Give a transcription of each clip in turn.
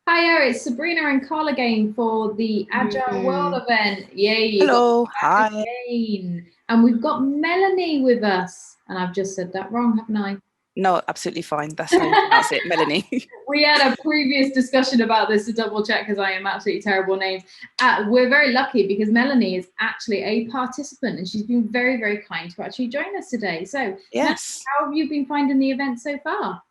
Hiya, it's Sabrina and Karl again for the Agile World event. Yay, you got Hello, back hi. again. And we've got Melanie with us. And I've just said that wrong, haven't I? No, absolutely fine. That's how you pronounce it, Melanie. We had a previous discussion about this to double check because I am absolutely terrible names. We're very lucky because Melanie is actually a participant and she's been very, very kind to actually join us today. So, Yes. Melanie, how have you been finding the event so far?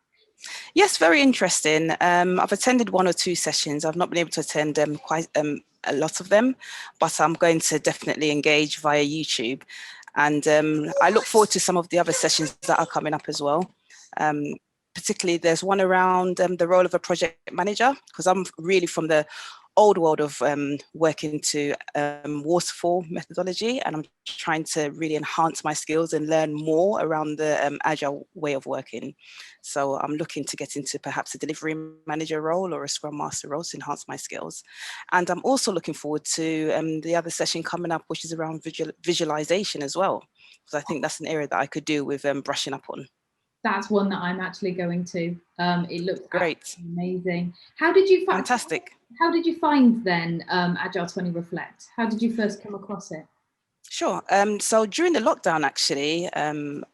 Yes, very interesting. I've attended 1 or 2 sessions. I've not been able to attend quite a lot of them, but I'm going to definitely engage via YouTube. And I look forward to some of the other sessions that are coming up as well. Particularly, there's one around the role of a project manager, because I'm really from the old world of working to waterfall methodology, and I'm trying to really enhance my skills and learn more around the agile way of working. So I'm looking to get into perhaps a delivery manager role or a scrum master role to enhance my skills. And I'm also looking forward to the other session coming up, which is around visualization as well, because I think that's an area that I could do with brushing up on. That's one that I'm actually going to. It looks great, amazing. How did you find? Fantastic. How did you find then Agile20Reflect? How did you first come across it? Sure. So during the lockdown, actually,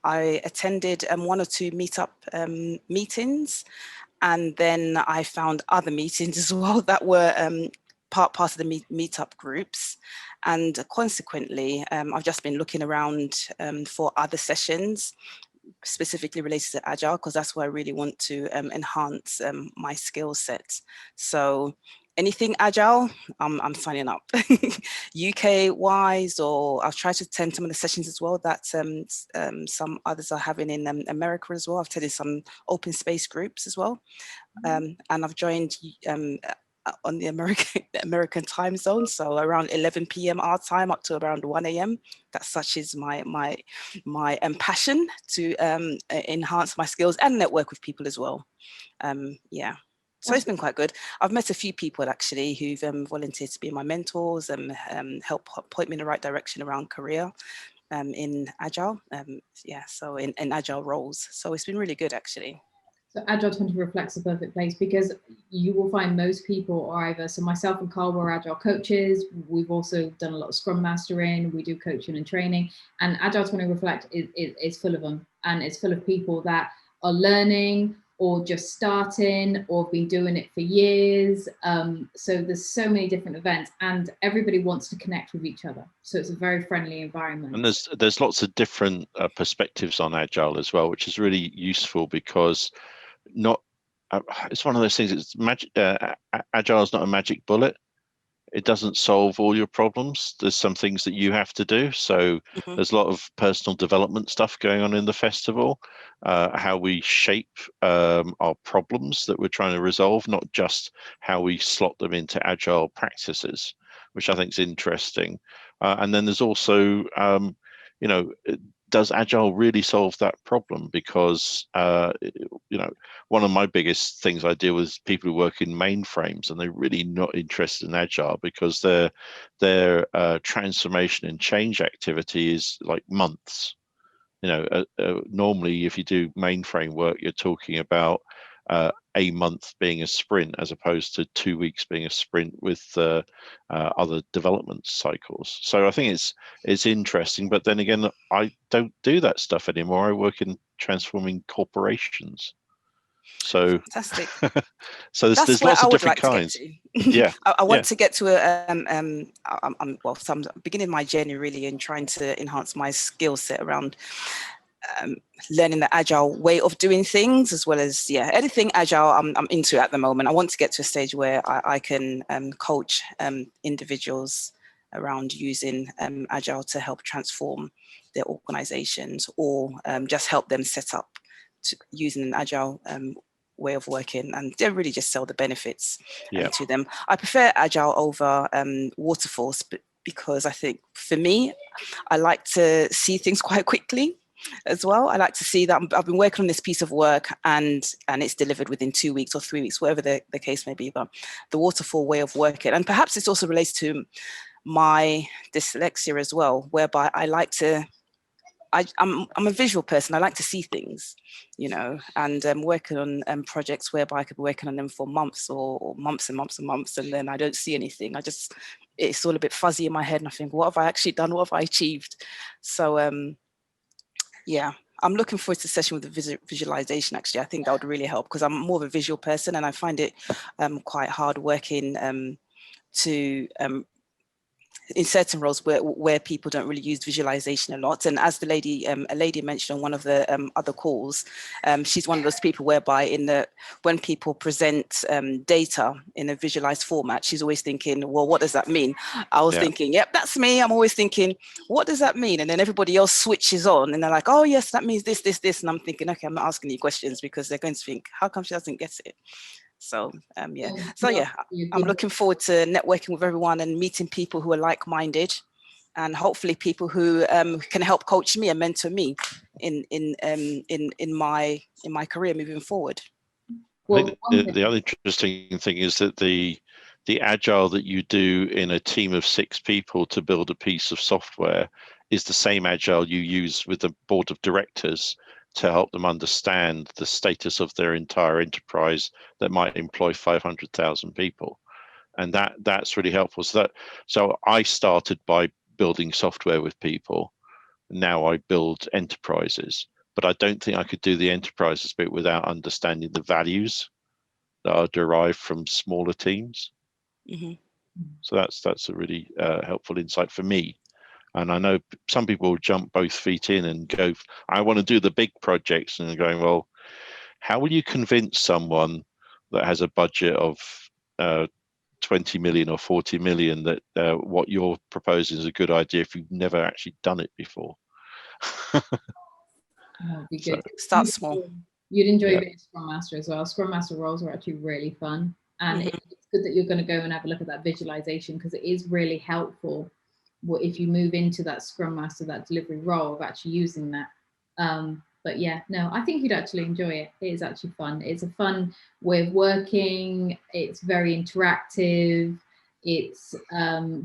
I attended 1 or 2 meetup meetings, and then I found other meetings as well that were part of the meetup groups. And consequently, I've just been looking around for other sessions specifically related to Agile, because that's where I really want to enhance my skill set. So anything Agile, I'm signing up. UK wise, or I've tried to attend some of the sessions as well that some others are having in America as well. I've attended some open space groups as well. And I've joined on the American time zone, so around 11 p.m. our time up to around 1 a.m. That such is my passion to enhance my skills and network with people as well. Yeah. So it's been quite good. I've met a few people actually who've volunteered to be my mentors and help point me in the right direction around career in Agile. Yeah, so in Agile roles. So it's been really good actually. So Agile20Reflect's a perfect place because you will find most people are either, so myself and Karl were Agile coaches. We've also done a lot of Scrum Mastering. We do coaching and training, and Agile20Reflect is full of them. And it's full of people that are learning or just starting or have been doing it for years. So there's so many different events and everybody wants to connect with each other. So it's a very friendly environment. And there's lots of different perspectives on Agile as well, which is really useful because it's one of those things. It's magic. Agile is not a magic bullet. It doesn't solve all your problems. There's some things that you have to do. So there's a lot of personal development stuff going on in the festival, how we shape our problems that we're trying to resolve, not just how we slot them into Agile practices, which I think is interesting. And then there's also, does Agile really solve that problem? Because, one of my biggest things I deal with is people who work in mainframes, and they're really not interested in Agile because their transformation and change activity is like months. Normally if you do mainframe work, you're talking about a month being a sprint as opposed to 2 weeks being a sprint with other development cycles. So I think it's interesting, but then again, I don't do that stuff anymore. I work in transforming corporations. So fantastic. So there's lots of different kinds. Yeah, I want to get to I'm beginning my journey really in trying to enhance my skill set around learning the Agile way of doing things, as well as anything Agile I'm into at the moment. I want to get to a stage where I can coach individuals around using Agile to help transform their organizations, or just help them set up using an Agile way of working, and they really just sell the benefits to them. I prefer Agile over waterfalls, because I think for me, I like to see things quite quickly as well. I like to see that I've been working on this piece of work and it's delivered within 2 weeks or 3 weeks, whatever the case may be. But the waterfall way of working, and perhaps it's also relates to my dyslexia as well, whereby I like to I'm a visual person. I like to see things, you know, and working on projects whereby I could be working on them for months or months and months and months, and then I don't see anything. It's all a bit fuzzy in my head, and I think, what have I actually done? What have I achieved? So yeah, I'm looking forward to the session with the visualization. Actually, I think that would really help, because I'm more of a visual person, and I find it quite hard working to in certain roles where people don't really use visualization a lot. And as the lady, a lady mentioned on one of the other calls, she's one of those people whereby when people present data in a visualized format, she's always thinking, well, what does that mean? I was thinking, yep, that's me. I'm always thinking, what does that mean? And then everybody else switches on and they're like, oh yes, that means this, this, this. And I'm thinking, okay, I'm not asking you questions, because they're going to think, how come she doesn't get it? So yeah, I'm looking forward to networking with everyone and meeting people who are like-minded, and hopefully people who can help coach me and mentor me in my career moving forward. Well, the other interesting thing is that the agile that you do in a team of 6 people to build a piece of software is the same agile you use with the board of directors to help them understand the status of their entire enterprise that might employ 500,000 people. And that's really helpful. So I started by building software with people. Now I build enterprises, but I don't think I could do the enterprises bit without understanding the values that are derived from smaller teams. Mm-hmm. So that's a really helpful insight for me. And I know some people jump both feet in and go, I want to do the big projects, and they're going, well, how will you convince someone that has a budget of 20 million or 40 million that what you're proposing is a good idea if you've never actually done it before? That would be good. Start small. You'd enjoy being a Scrum Master as well. Scrum Master roles are actually really fun. And it's good that you're going to go and have a look at that visualization, because it is really helpful if you move into that Scrum Master, that delivery role, of actually using that. But yeah, no, I think you'd actually enjoy it. It is actually fun. It's a fun way of working. It's very interactive. It's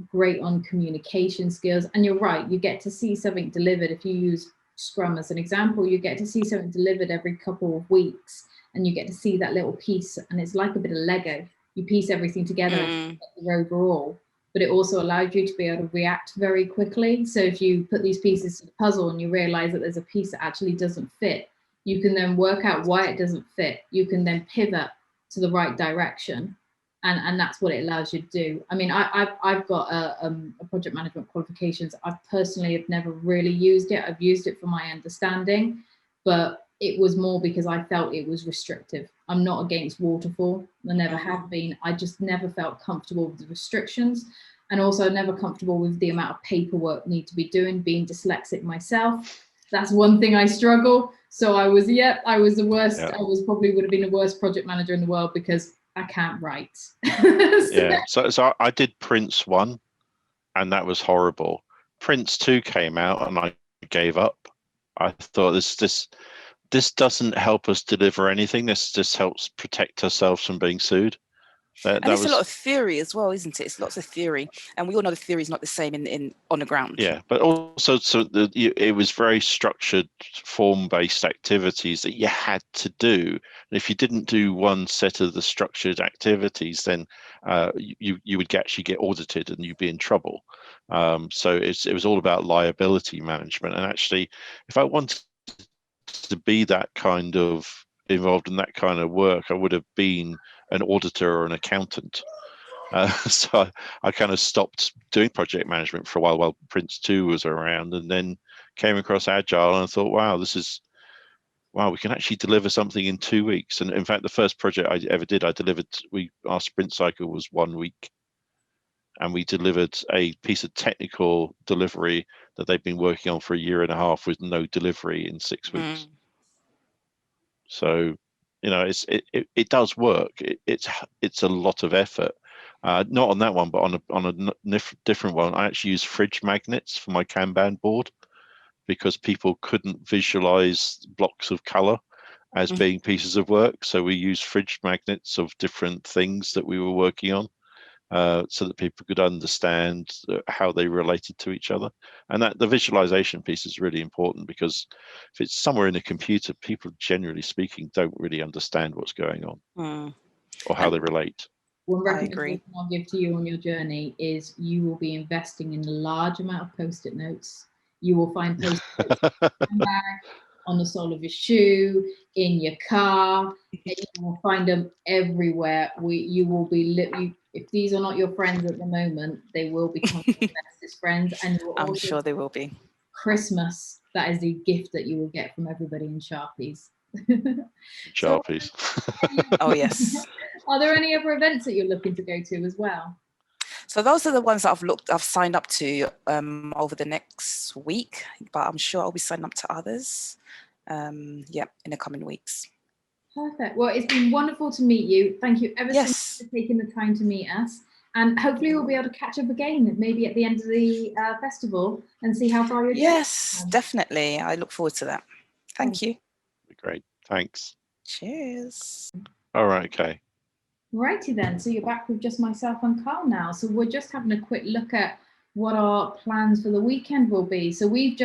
great on communication skills. And you're right, you get to see something delivered. If you use Scrum as an example, you get to see something delivered every couple of weeks, and you get to see that little piece, and it's like a bit of Lego. You piece everything together and get the overall, but it also allows you to be able to react very quickly. So if you put these pieces to the puzzle and you realize that there's a piece that actually doesn't fit, you can then work out why it doesn't fit. You can then pivot to the right direction. And that's what it allows you to do. I mean, I've got a project management qualifications. I personally have never really used it. I've used it for my understanding, but it was more because I felt it was restrictive. I'm not against waterfall. I never have been. I just never felt comfortable with the restrictions, and also never comfortable with the amount of paperwork need to be doing. Being dyslexic myself, that's one thing I struggle. So I was the worst. I probably would have been the worst project manager in the world, because I can't write. So I did Prince 1, and that was horrible. Prince 2 came out, and I gave up. I thought this doesn't help us deliver anything. This just helps protect ourselves from being sued. And it's a lot of theory as well, isn't it? It's lots of theory, and we all know the theory is not the same on the ground. Yeah, but also it was very structured, form-based activities that you had to do. And if you didn't do one set of the structured activities, then you would actually get audited and you'd be in trouble. So it was all about liability management. And actually, if I wanted to be that kind of involved in that kind of work, I would have been an auditor or an accountant. So I kind of stopped doing project management for a while Prince 2 was around, and then came across Agile, and I thought, wow, we can actually deliver something in 2 weeks. And in fact, the first project I ever did, our sprint cycle was 1 week, and we delivered a piece of technical delivery that they've been working on for 1.5 years with no delivery in 6 weeks. So, you know, it does work. It's a lot of effort. Not on that one, but on a different one. I actually use fridge magnets for my Kanban board, because people couldn't visualize blocks of color as being pieces of work. So we use fridge magnets of different things that we were working on so that people could understand how they related to each other. And that the visualization piece is really important, because if it's somewhere in a computer, people generally speaking don't really understand what's going on or how they relate. One I agree. recommendation I'll give to you on your journey is you will be investing in a large amount of post-it notes. You will find post-it notes in your bag, on the sole of your shoe, in your car, and you will find them everywhere. You will be if these are not your friends at the moment, they will become your bestest friends, and you will I'm also, sure they will be. Christmas, that is the gift that you will get from everybody in Sharpies. Sharpies. Oh yes. Are there any other events that you're looking to go to as well? So those are the ones that I've signed up to over the next week, but I'm sure I'll be signing up to others. In the coming weeks. Perfect. Well, it's been wonderful to meet you. Thank you ever so much for taking the time to meet us. And hopefully we'll be able to catch up again, maybe at the end of the festival, and see how far you're doing. Yes, definitely. I look forward to that. Thank you. Great. Thanks. Cheers. All right. Okay. Righty then. So you're back with just myself and Karl now. So we're just having a quick look at what our plans for the weekend will be. So we've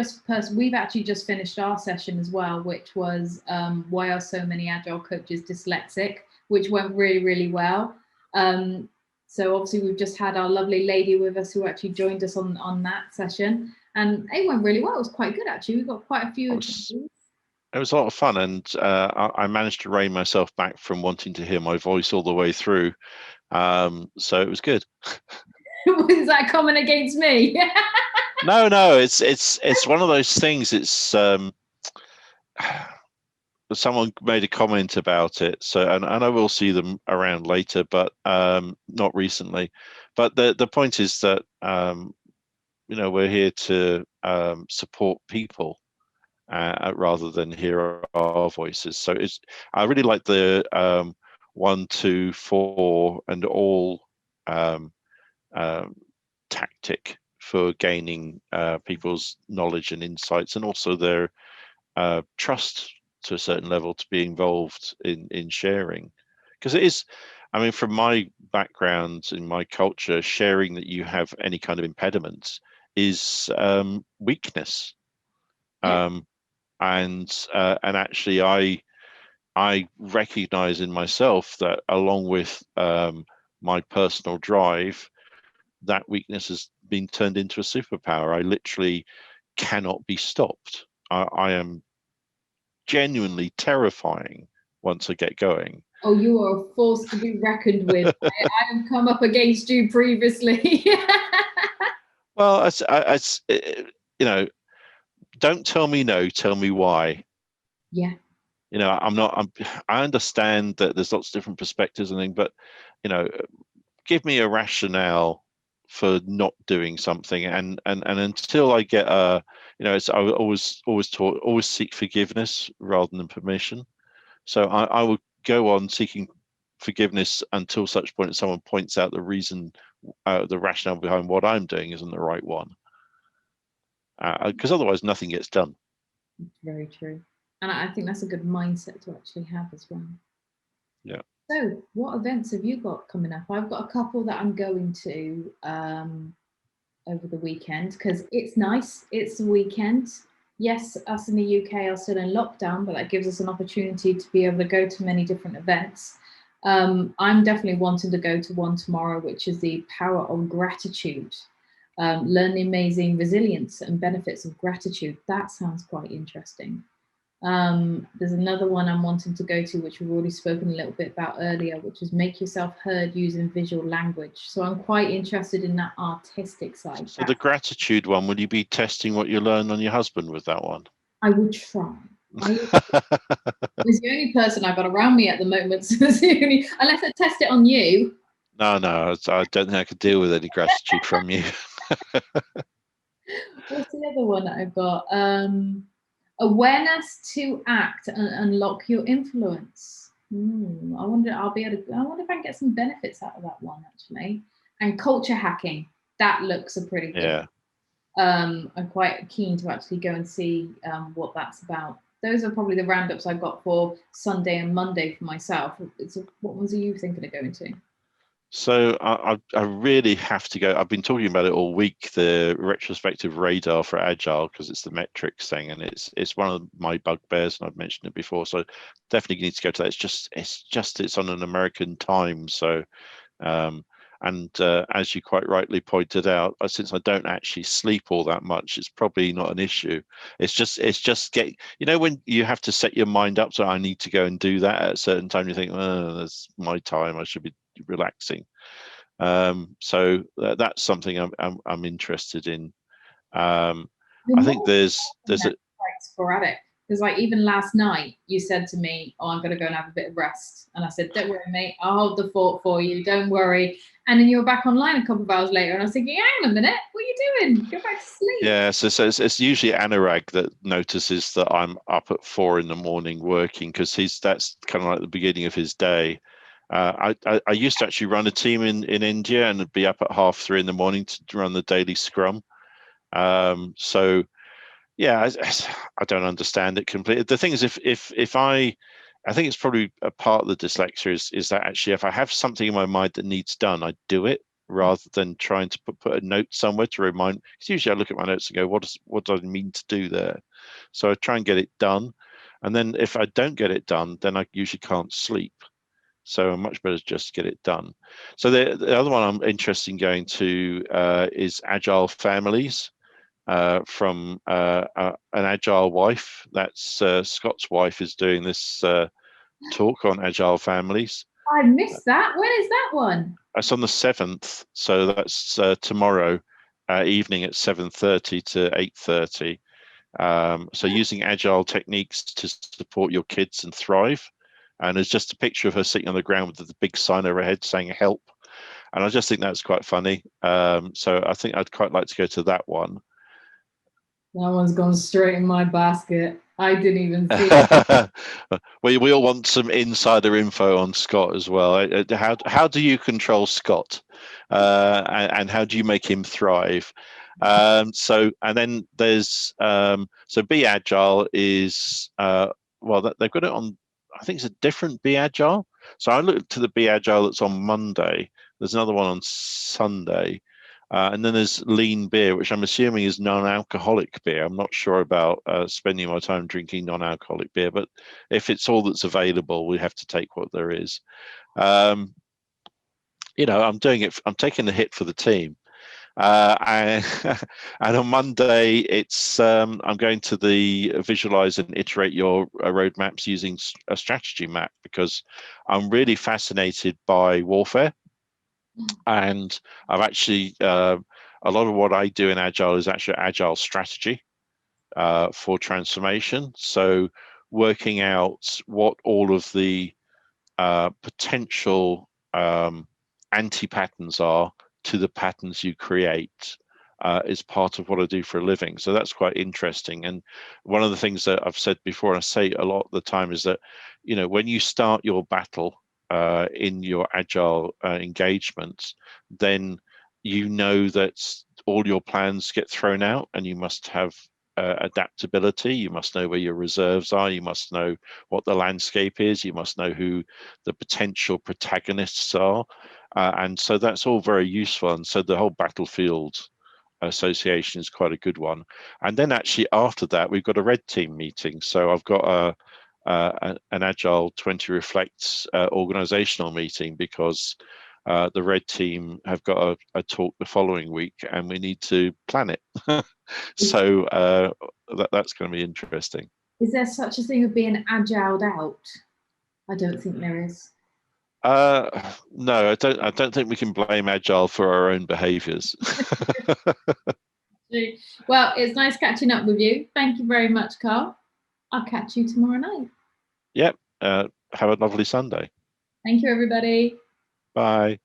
actually just finished our session as well, which was why are so many Agile coaches dyslexic, which went really, really well. So obviously we've just had our lovely lady with us who actually joined us on that session, and it went really well. It was quite good actually. We got quite a few. It was a lot of fun, and I managed to rein myself back from wanting to hear my voice all the way through. So it was good. Was that comment against me? No, it's one of those things. It's someone made a comment about it, so and I will see them around later, but not recently. But the point is that we're here to support people rather than hear our voices. So I really like the 1, 2, 4 and all tactic for gaining people's knowledge and insights, and also their trust to a certain level to be involved in sharing. Because it is, I mean, from my background in my culture, sharing that you have any kind of impediment is weakness. And actually I recognize in myself that, along with my personal drive, that weakness has been turned into a superpower. I literally cannot be stopped. I am genuinely terrifying once I get going. Oh, you are a force to be reckoned with. I have come up against you previously. Well, don't tell me no, tell me why. Yeah. I understand that there's lots of different perspectives and things, but give me a rationale for not doing something, and until I get I always seek forgiveness rather than permission. So I will go on seeking forgiveness until such point as someone points out the reason, the rationale behind what I'm doing isn't the right one, because otherwise nothing gets done. Very true. And I think that's a good mindset to actually have as well. Yeah. So what events have you got coming up? I've got a couple that I'm going to over the weekend, because it's nice. It's the weekend. Yes, us in the UK are still in lockdown, but that gives us an opportunity to be able to go to many different events. I'm definitely wanting to go to one tomorrow, which is the power of gratitude. Learn the amazing resilience and benefits of gratitude. That sounds quite interesting. There's another one I'm wanting to go to, which we've already spoken a little bit about earlier, which is make yourself heard using visual language. So I'm quite interested in that artistic side. So the gratitude one, will you be testing what you learn on your husband with that one? I will try. He's the only person I've got around me at the moment, so unless I test it on you. No, I don't think I could deal with any gratitude from you. What's the other one that I've got? Awareness to act and unlock your influence. I wonder if I can get some benefits out of that one, actually. And culture hacking. That looks a pretty good. Yeah. I'm quite keen to actually go and see what that's about. Those are probably the roundups I've got for Sunday and Monday for myself. What ones are you thinking of going to? So I really have to go. I've been talking about it all week, the retrospective radar for Agile, because it's the metrics thing, and it's one of my bugbears, and I've mentioned it before. So definitely need to go to that. It's on an American time, so as you quite rightly pointed out, since I don't actually sleep all that much, it's probably not an issue. It's just when you have to set your mind up, so I need to go and do that at a certain time, you think, oh, that's my time, I should be relaxing. So that's something I'm interested in. I think there's a quite sporadic, because like even last night you said to me, oh, I'm going to go and have a bit of rest, and I said, don't worry mate, I'll hold the fort for you, don't worry. And then you were back online a couple of hours later, and I was thinking, hang on a minute, what are you doing? Go back to sleep. Yeah, so it's usually Anurag that notices that I'm up at 4 a.m. working, because that's kind of like the beginning of his day. I used to actually run a team in India, and be up at 3:30 a.m. to run the daily Scrum. So yeah, I don't understand it completely. The thing is, if I think it's probably a part of the dyslexia is that actually if I have something in my mind that needs done, I do it rather than trying to put a note somewhere to remind. Because usually I look at my notes and go, what do I mean to do there? So I try and get it done, and then if I don't get it done, then I usually can't sleep. So I'm much better just get it done. So the other one I'm interested in going to is Agile Families. From an Agile wife. That's Scott's wife is doing this talk on Agile families. I missed that. When is that one? It's on the 7th, so that's tomorrow evening at 7:30 to 8:30. So using Agile techniques to support your kids and thrive. And there's just a picture of her sitting on the ground with the big sign over her head saying help. And I just think that's quite funny. So I think I'd quite like to go to that one. That one's gone straight in my basket. I didn't even see it. We all want some insider info on Scott as well. How do you control Scott, and how do you make him thrive? So and then there's so Be Agile is they've got it on. I think it's a different Be Agile. So I looked to the Be Agile that's on Monday. There's another one on Sunday. And then there's lean beer, which I'm assuming is non-alcoholic beer. I'm not sure about spending my time drinking non-alcoholic beer, but if it's all that's available, we have to take what there is. I'm doing it. I'm taking the hit for the team. And on Monday, it's I'm going to the visualize and iterate your roadmaps using a strategy map, because I'm really fascinated by warfare. And I've actually a lot of what I do in Agile is actually Agile strategy for transformation. So working out what all of the potential anti-patterns are to the patterns you create is part of what I do for a living. So that's quite interesting. And one of the things that I've said before, and I say a lot of the time, is that when you start your battle in your Agile engagements, then that all your plans get thrown out, and you must have adaptability. You must know where your reserves are. You must know what the landscape is. You must know who the potential protagonists are. And so that's all very useful. And so the whole battlefield association is quite a good one. And then actually after that, we've got a red team meeting. So I've got an Agile20Reflect organizational meeting, because the red team have got a talk the following week, and we need to plan it. So that's going to be interesting. Is there such a thing as being agiled out? I don't think there is. No, I don't think we can blame Agile for our own behaviors. Well, it's nice catching up with you. Thank you very much, Karl. I'll catch you tomorrow night. Yep. Have a lovely Sunday. Thank you, everybody. Bye.